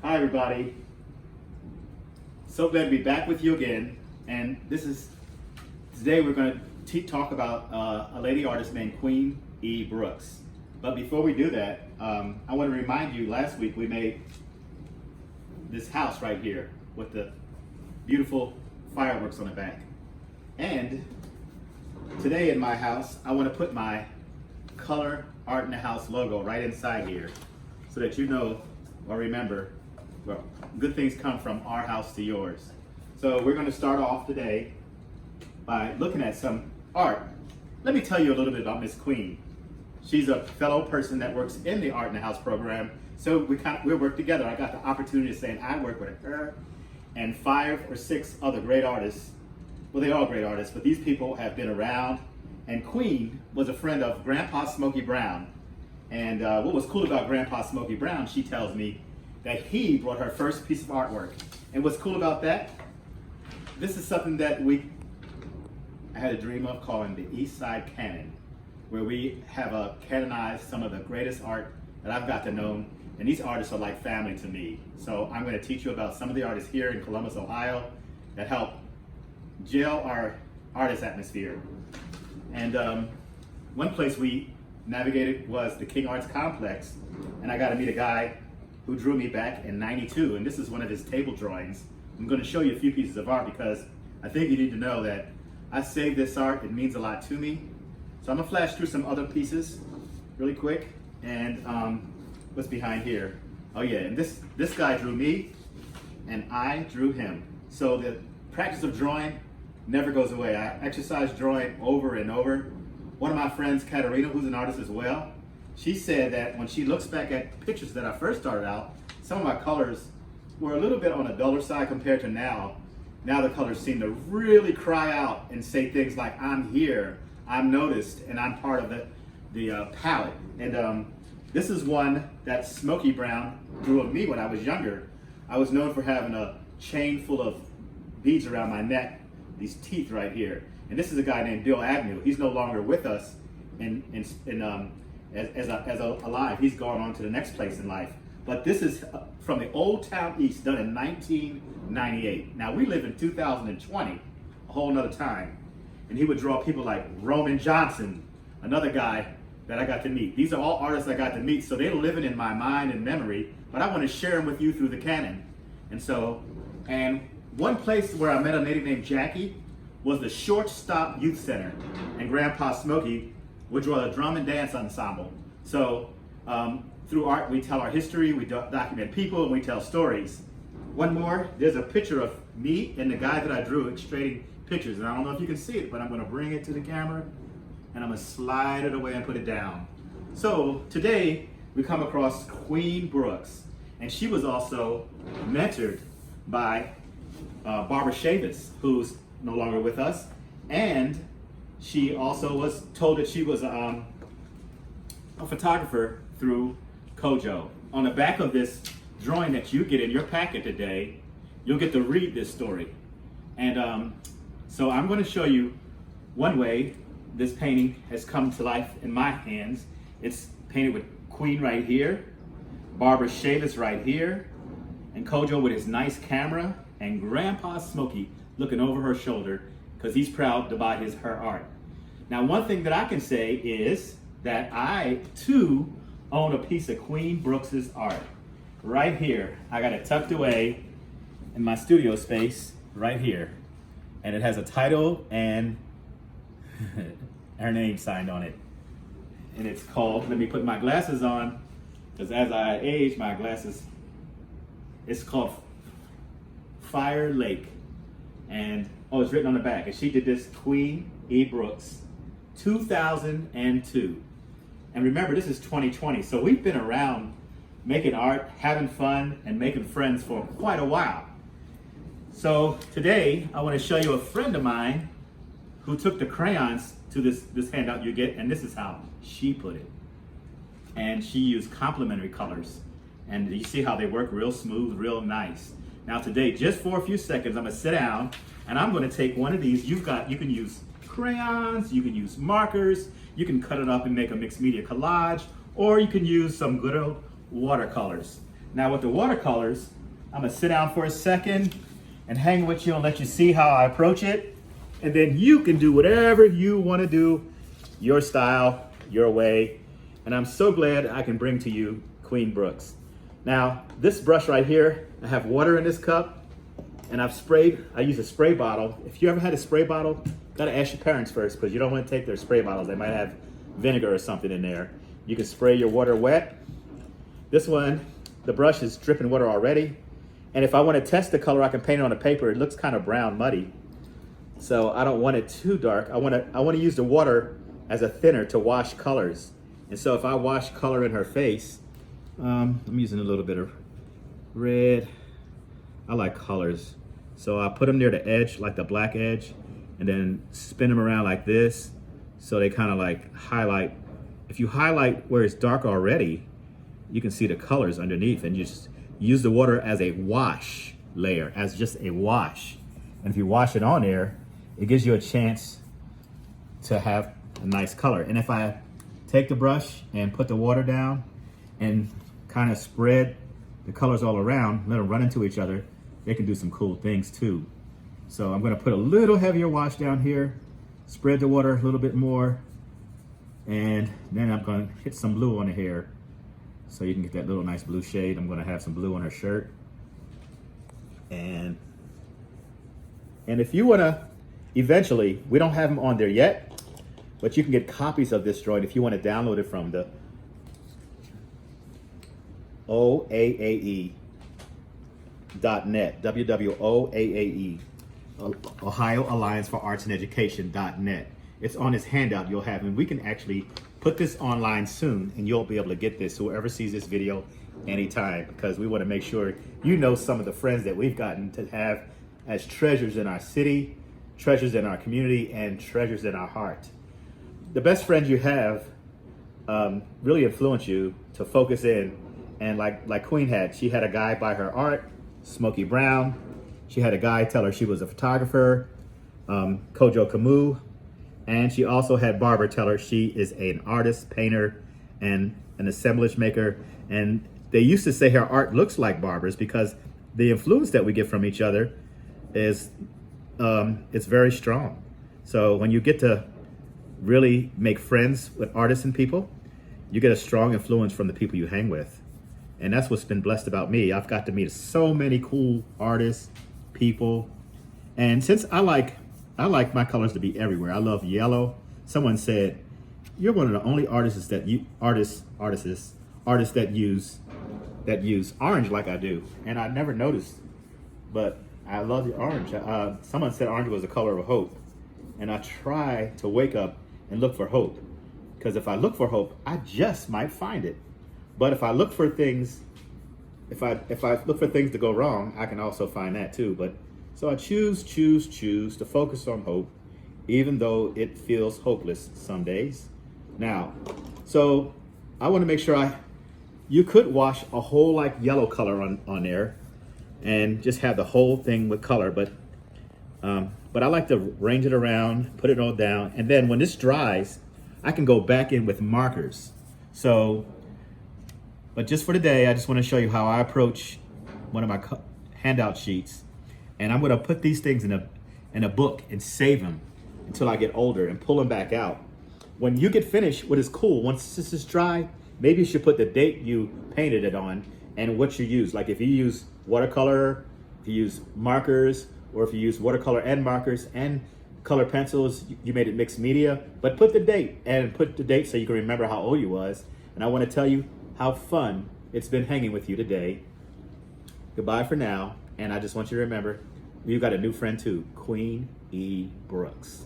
Hi everybody. So glad to be back with you again. And today we're going to talk about a lady artist named Queen E. Brooks. But before we do that, I want to remind you, last week we made this house right here with the beautiful fireworks on the back. And today in my house, I want to put my Color Art in the House logo right inside here so that you know or remember, well, good things come from our house to yours. So we're going to start off today by looking at some art. Let me tell you a little bit about Miss Queen. She's a fellow person that works in the Art in the House program. So we work together. I got the opportunity to say, and I work with her and 5 or 6 other great artists. Well, they're all great artists, but these people have been around. And Queen was a friend of Grandpa Smokey Brown. And what was cool about Grandpa Smokey Brown, she tells me, that he brought her first piece of artwork. And what's cool about that, this is something that I had a dream of calling the Eastside Canon, where we have canonized some of the greatest art that I've got to know. And these artists are like family to me. So I'm going to teach you about some of the artists here in Columbus, Ohio, that help gel our artist atmosphere. And one place we navigated was the King Arts Complex, and I got to meet a guy who drew me back in '92, and this is one of his table drawings. I'm going to show you a few pieces of art because I think you need to know that I saved this art. It means a lot to me. So I'm going to flash through some other pieces really quick. And what's behind here? Oh yeah, and this guy drew me, and I drew him. So the practice of drawing never goes away. I exercise drawing over and over. One of my friends, Katerina, who's an artist as well, she said that when she looks back at pictures that I first started out, some of my colors were a little bit on the duller side compared to now. Now the colors seem to really cry out and say things like, I'm here, I'm noticed, and I'm part of the palette. And this is one that Smokey Brown drew of me when I was younger. I was known for having a chain full of beads around my neck, these teeth right here. And this is a guy named Bill Agnew. He's no longer with us as alive. He's gone on to the next place in life. But this is from the Old Town East, done in 1998. Now we live in 2020, a whole nother time. And he would draw people like Roman Johnson, another guy that I got to meet. These are all artists I got to meet, so they're living in my mind and memory, but I want to share them with you through the canon. And one place where I met a lady named Jackie was the Shortstop Youth Center, and Grandpa Smokey would draw a drum and dance ensemble. So through art, we tell our history, we document people, and we tell stories. One more, there's a picture of me and the guy that I drew trading pictures, and I don't know if you can see it, but I'm going to bring it to the camera, and I'm going to slide it away and put it down. So today, we come across Queen Brooks, and she was also mentored by Barbara Chavis, who's no longer with us, and she also was told that she was a photographer through Kojo. On the back of this drawing that you get in your packet today, you'll get to read this story. And so I'm going to show you one way this painting has come to life in my hands. It's painted with Queen right here, Barbara Chavis right here, and Kojo with his nice camera, and Grandpa Smokey looking over her shoulder because he's proud to buy her art. Now, one thing that I can say is that I, too, own a piece of Queen Brooks's art. Right here. I got it tucked away in my studio space right here. And it has a title and her name signed on it. And it's called, let me put my glasses on, because as I age, my glasses, it's called Fire Lake. And it's written on the back. And she did this, Queen E. Brooks, 2002. And remember, this is 2020. So we've been around making art, having fun, and making friends for quite a while. So today, I want to show you a friend of mine who took the crayons to this handout you get, and this is how she put it. And she used complementary colors. And you see how they work real smooth, real nice. Now today, just for a few seconds, I'm gonna sit down and I'm gonna take one of these. You can use crayons, you can use markers, you can cut it up and make a mixed media collage, or you can use some good old watercolors. Now with the watercolors, I'm gonna sit down for a second and hang with you and let you see how I approach it. And then you can do whatever you wanna do, your style, your way. And I'm so glad I can bring to you Queen Brooks. Now, this brush right here, I have water in this cup and I use a spray bottle. If you ever had a spray bottle, gotta ask your parents first because you don't wanna take their spray bottles. They might have vinegar or something in there. You can spray your water wet. This one, the brush is dripping water already. And if I want to test the color, I can paint it on the paper. It looks kind of brown, muddy. So I don't want it too dark. I want to use the water as a thinner to wash colors. And so if I wash color in her face, I'm using a little bit of red. I like colors. So I put them near the edge, like the black edge, and then spin them around like this. So they kind of like highlight. If you highlight where it's dark already, you can see the colors underneath, and you just use the water as a wash layer, as just a wash. And if you wash it on there, it gives you a chance to have a nice color. And if I take the brush and put the water down and kind of spread the colors all around, let them run into each other, they can do some cool things too. So I'm gonna put a little heavier wash down here, spread the water a little bit more, and then I'm gonna hit some blue on the hair so you can get that little nice blue shade. I'm gonna have some blue on her shirt. And if you wanna, eventually, we don't have them on there yet, but you can get copies of this drawing if you wanna download it from the OAAE.net, WWOAAE, Ohio Alliance for Arts and Education.net. It's on this handout you'll have, and we can actually put this online soon, and you'll be able to get this, whoever sees this video, anytime, because we want to make sure you know some of the friends that we've gotten to have as treasures in our city, treasures in our community, and treasures in our heart. The best friends you have really influence you to focus in, and like Queen had, she had a guy buy her art, Smokey Brown. She had a guy tell her she was a photographer, Kojo Camus. And she also had Barbara tell her she is an artist, painter, and an assemblage maker. And they used to say her art looks like Barbara's because the influence that we get from each other is it's very strong. So when you get to really make friends with artists and people, you get a strong influence from the people you hang with. And that's what's been blessed about me. I've got to meet so many cool artists, people. And since I like my colors to be everywhere. I love yellow. Someone said, you're one of the only artists that use orange like I do. And I never noticed, but I love the orange. Someone said orange was the color of hope. And I try to wake up and look for hope. Because if I look for hope, I just might find it. But if I look for things, if I look for things to go wrong, I can also find that too. But so I choose to focus on hope, even though it feels hopeless some days. Now, so I want to make sure you could wash a whole like yellow color on there and just have the whole thing with color, but I like to range it around, put it all down, and then when this dries, I can go back in with markers. So, but just for today, I just want to show you how I approach one of my handout sheets. And I'm gonna put these things in a book and save them until I get older and pull them back out. When you get finished, what is cool, once this is dry, maybe you should put the date you painted it on and what you use. Like if you use watercolor, if you use markers, or if you use watercolor and markers and color pencils, you made it mixed media, but put the date so you can remember how old you was. And I wanna tell you how fun it's been hanging with you today. Goodbye for now. And I just want you to remember, you've got a new friend too, Queen E. Brooks.